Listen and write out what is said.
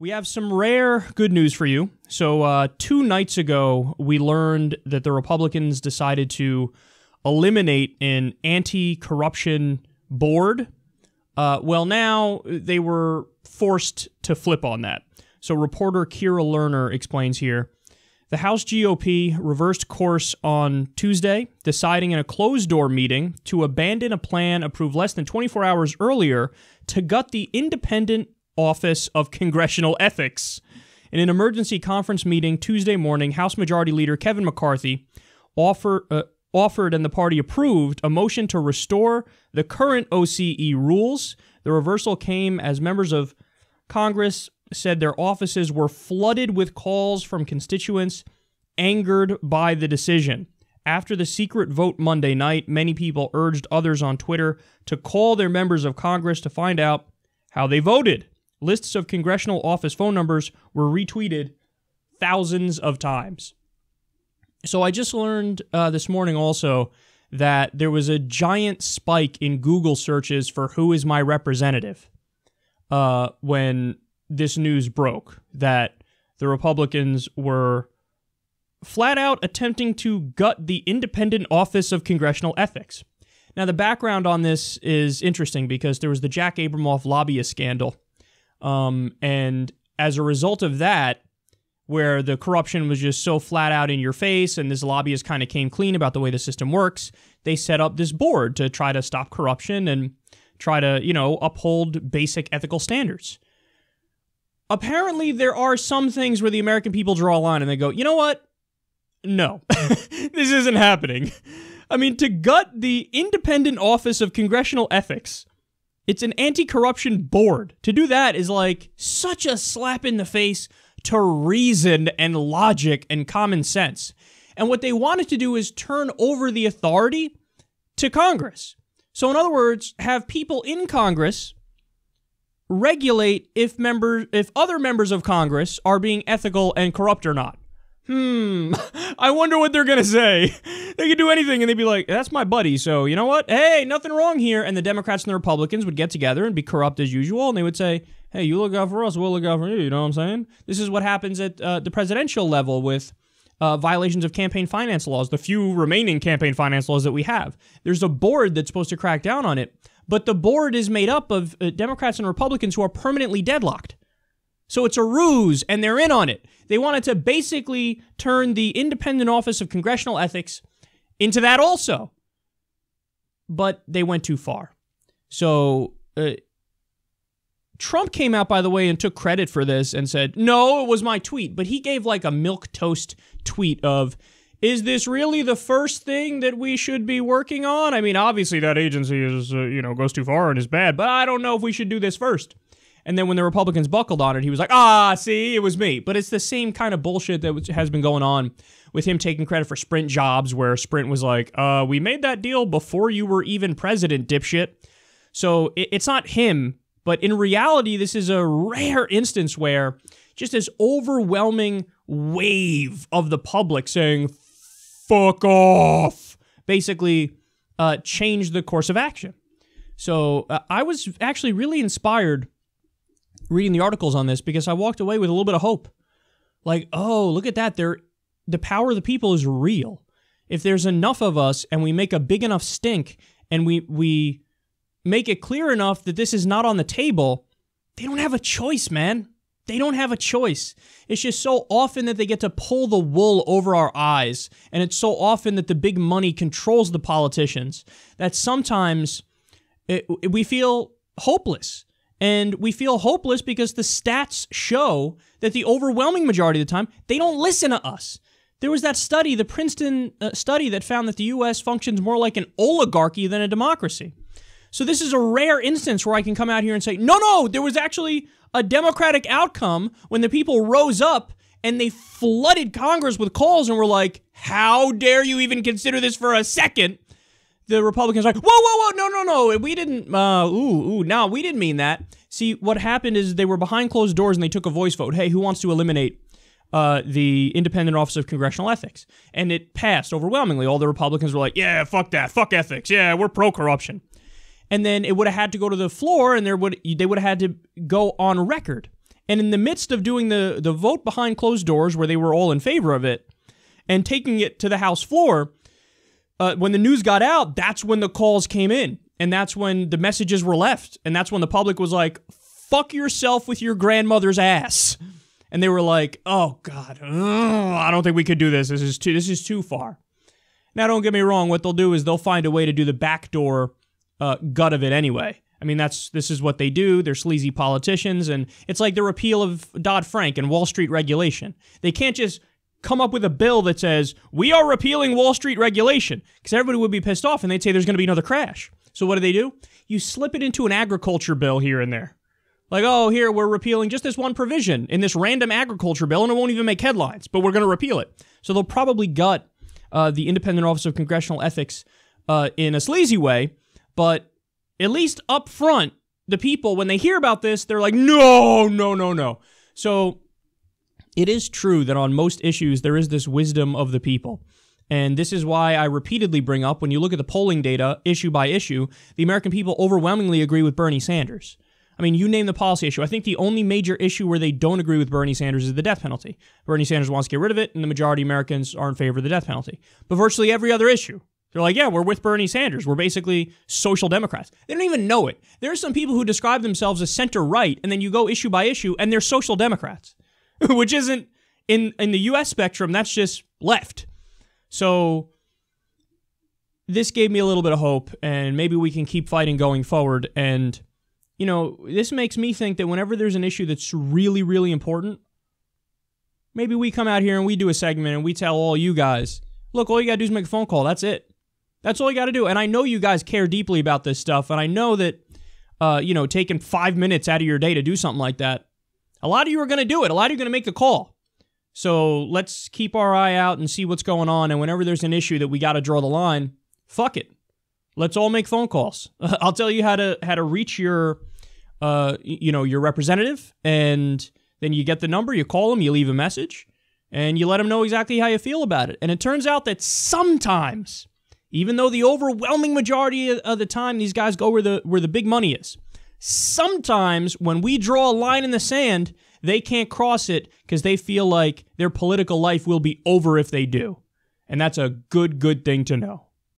We have some rare good news for you. So 2 nights ago, we learned that the Republicans decided to eliminate an anti-corruption board. Well, now they were forced to flip on that. So reporter Kira Lerner explains here. The House GOP reversed course on Tuesday, deciding in a closed-door meeting to abandon a plan approved less than 24 hours earlier to gut the independent Office of Congressional Ethics. In an emergency conference meeting Tuesday morning, House Majority Leader Kevin McCarthy offered and the party approved a motion to restore the current OCE rules. The reversal came as members of Congress said their offices were flooded with calls from constituents angered by the decision. After the secret vote Monday night, many people urged others on Twitter to call their members of Congress to find out how they voted. Lists of congressional office phone numbers were retweeted thousands of times. So I just learned this morning also that there was a giant spike in Google searches for who is my representative when this news broke, that the Republicans were flat out attempting to gut the independent Office of Congressional Ethics. Now, the background on this is interesting because there was the Jack Abramoff lobbyist scandal. And as a result of that, where the corruption was just so flat out in your face and this lobbyist kind of came clean about the way the system works, they set up this board to try to stop corruption and try to, uphold basic ethical standards. Apparently, there are some things where the American people draw a line and they go, you know what? No, this isn't happening. I mean, to gut the independent Office of Congressional Ethics, it's an anti-corruption board. To do that is like such a slap in the face to reason and logic and common sense. And what they wanted to do is turn over the authority to Congress. So in other words, have people in Congress regulate if other members of Congress are being ethical and corrupt or not. I wonder what they're going to say. They could do anything, and they'd be like, that's my buddy, so you know what? Hey, nothing wrong here. And the Democrats and the Republicans would get together and be corrupt as usual, and they would say, hey, you look out for us, we'll look out for you, you know what I'm saying? This is what happens at the presidential level with violations of campaign finance laws, the few remaining campaign finance laws that we have. There's a board that's supposed to crack down on it, but the board is made up of Democrats and Republicans who are permanently deadlocked. So it's a ruse, and they're in on it. They wanted to basically turn the independent Office of Congressional Ethics into that also. But they went too far. So Trump came out, by the way, and took credit for this and said, no, it was my tweet. But he gave like a milquetoast tweet of, is this really the first thing that we should be working on? I mean, obviously that agency is, goes too far and is bad, but I don't know if we should do this first. And then when the Republicans buckled on it, he was like, see, it was me. But it's the same kind of bullshit that has been going on with him taking credit for Sprint jobs, where Sprint was like, we made that deal before you were even president, dipshit. So it's not him, but in reality, this is a rare instance where just this overwhelming wave of the public saying, fuck off, basically changed the course of action. So I was actually really inspired reading the articles on this because I walked away with a little bit of hope. Like, oh, look at that. The power of the people is real. If there's enough of us and we make a big enough stink and we make it clear enough that this is not on the table, they don't have a choice, man. They don't have a choice. It's just so often that they get to pull the wool over our eyes, and it's so often that the big money controls the politicians that sometimes we feel hopeless. And we feel hopeless because the stats show that the overwhelming majority of the time, they don't listen to us. There was that study, the Princeton study, that found that the U.S. functions more like an oligarchy than a democracy. So this is a rare instance where I can come out here and say, no, there was actually a democratic outcome when the people rose up and they flooded Congress with calls and were like, how dare you even consider this for a second? The Republicans are like, whoa, no, we didn't, no, we didn't mean that. See, what happened is they were behind closed doors and they took a voice vote. Hey, who wants to eliminate the Independent Office of Congressional Ethics? And it passed overwhelmingly. All the Republicans were like, yeah, fuck that, fuck ethics, yeah, we're pro-corruption. And then it would have had to go to the floor and they would have had to go on record. And in the midst of doing the vote behind closed doors, where they were all in favor of it, and taking it to the House floor, when the news got out, that's when the calls came in. And that's when the messages were left. And that's when the public was like, fuck yourself with your grandmother's ass. And they were like, oh, God, I don't think we could do this. This is too far. Now, don't get me wrong. What they'll do is they'll find a way to do the backdoor gut of it anyway. I mean, this is what they do. They're sleazy politicians. And it's like the repeal of Dodd-Frank and Wall Street regulation. They can't just come up with a bill that says, we are repealing Wall Street regulation, because everybody would be pissed off and they'd say there's going to be another crash. So what do? You slip it into an agriculture bill here and there. Like, oh, here, we're repealing just this one provision in this random agriculture bill, and it won't even make headlines, but we're going to repeal it. So they'll probably gut the Independent Office of Congressional Ethics in a sleazy way, but at least up front, the people, when they hear about this, they're like, no. So it is true that on most issues, there is this wisdom of the people. And this is why I repeatedly bring up, when you look at the polling data, issue by issue, the American people overwhelmingly agree with Bernie Sanders. I mean, you name the policy issue. I think the only major issue where they don't agree with Bernie Sanders is the death penalty. Bernie Sanders wants to get rid of it, and the majority of Americans are in favor of the death penalty. But virtually every other issue, they're like, yeah, we're with Bernie Sanders. We're basically social democrats. They don't even know it. There are some people who describe themselves as center-right, and then you go issue by issue, and they're social democrats, which isn't, in the U.S. spectrum, that's just left. So this gave me a little bit of hope, and maybe we can keep fighting going forward. And you know, this makes me think that whenever there's an issue that's really, really important, maybe we come out here and we do a segment and we tell all you guys, look, all you got to do is make a phone call. That's it. That's all you got to do. And I know you guys care deeply about this stuff. And I know that, taking 5 minutes out of your day to do something like that, a lot of you are going to do it. A lot of you are going to make the call. So let's keep our eye out and see what's going on. And whenever there's an issue that we got to draw the line, fuck it. Let's all make phone calls. I'll tell you how to reach your representative, and then you get the number, you call them, you leave a message, and you let them know exactly how you feel about it. And it turns out that sometimes, even though the overwhelming majority of the time these guys go where the big money is, sometimes when we draw a line in the sand, they can't cross it because they feel like their political life will be over if they do. And that's a good thing to know.